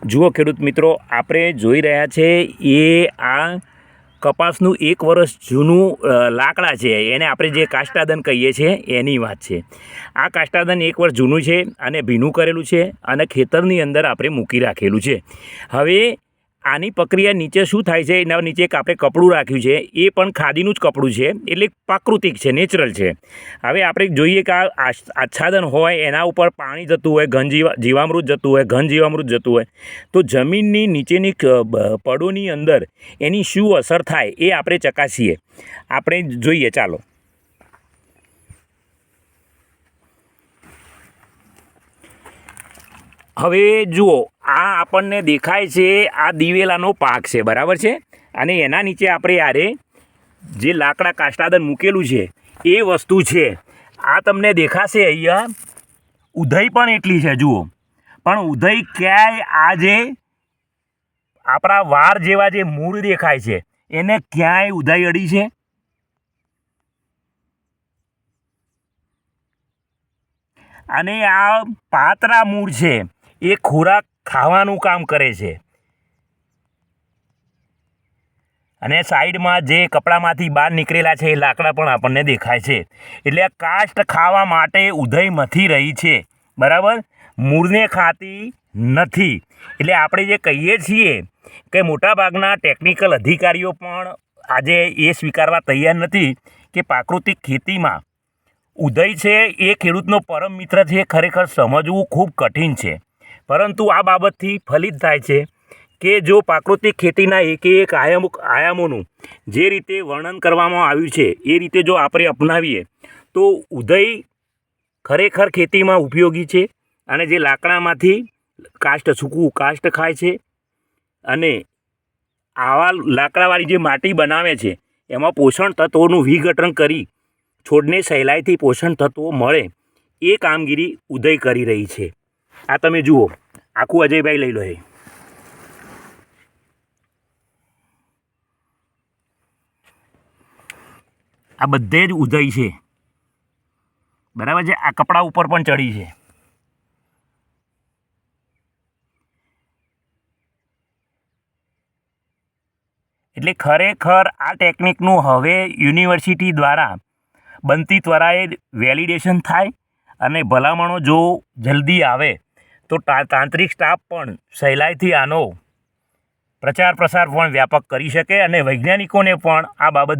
જુઓ ખેડૂત મિત્રો, આપણે જોઈ રહ્યા છે એ આ કપાસનું 1 વર્ષ જૂનું લાકડા છે, એને આપણે જે કાષ્ટાદન કહીએ છીએ એની વાત છે. આ કાષ્ટાદન 1 વર્ષ જૂનું છે અને ભીનું કરેલું છે અને ખેતરની અંદર આપણે મૂકી રાખેલું છે. હવે આની પ્રક્રિયા નીચે શું થાય છે, એના નીચે એક આપણે કપડું રાખ્યું છે, એ પણ ખાદીનું જ કપડું છે, એટલે પ્રાકૃતિક છે, નેચરલ છે. હવે આપણે જોઈએ કે આ આચ્છાદન હોય, એના ઉપર પાણી જતું હોય, જીવામૃત જતું હોય, ઘન જીવામૃત જતું હોય, તો જમીનની નીચેની પડોની અંદર એની શું અસર થાય એ આપણે ચકાસીએ. આપણે જોઈએ, ચાલો. હવે જુઓ, આ આપણને દેખાય છે આ દિવેલાનો પાક છે, બરાબર છે. અને એના નીચે આપણે યારે જે લાકડા કાષ્ટાદન મૂકેલું છે એ વસ્તુ છે. આ તમને દેખાશે અહીંયા ઉધઈ પણ એટલી છે, જુઓ. પણ ઉધઈ ક્યાંય આ જે આપણા વાર જેવા જે મૂળ દેખાય છે એને ક્યાંય ઉધઈ અડી છે? અને આ પાતળા મૂળ છે એ ખોરાક ખાવાનું કામ કરે છે. અને સાઈડમાં જે કપડામાંથી બહાર નીકળેલા છે એ લાકડા પણ આપણને દેખાય છે. એટલે આ કાષ્ટ ખાવા માટે ઉધઈ મથી રહી છે, બરાબર, મૂળને ખાતી નથી. એટલે આપણે જે કહીએ છીએ કે મોટાભાગના ટેકનિકલ અધિકારીઓ પણ આજે એ સ્વીકારવા તૈયાર નથી કે પ્રાકૃતિક ખેતીમાં ઉધઈ છે એ ખેડૂતનો પરમ મિત્ર છે. ખરેખર સમજવું ખૂબ કઠિન છે, પરંતુ આ બાબતથી ફલિત થાય છે કે જો પ્રાકૃતિક ખેતીના એક આયામોનું જે રીતે વર્ણન કરવામાં આવ્યું છે એ રીતે જો આપણે અપનાવીએ તો ઉધઈ ખરેખર ખેતીમાં ઉપયોગી છે. અને જે લાકડામાંથી સૂકું કાષ્ટ ખાય છે અને આવા લાકડાવાળી જે માટી બનાવે છે એમાં પોષણ તત્વોનું વિઘટન કરી છોડને સહેલાઈથી પોષણ તત્વો મળે એ કામગીરી ઉધઈ કરી રહી છે. આ તમે જુઓ, આખું અજયભાઈ લઈ લો. આ બધે જ ઉધઈ છે, બરાબર છે. આ કપડા ઉપર પણ ચડી છે. એટલે ખરેખર આ ટેકનિકનું હવે યુનિવર્સિટી દ્વારા બનતી ત્વરાએ વેલિડેશન થાય અને ભલામણો જો જલ્દી આવે તો તાંત્રિક સ્ટાફ પણ સહેલાઈથી આનો પ્રચાર પ્રસાર પણ વ્યાપક કરી શકે અને વૈજ્ઞાનિકોને પણ આ બાબત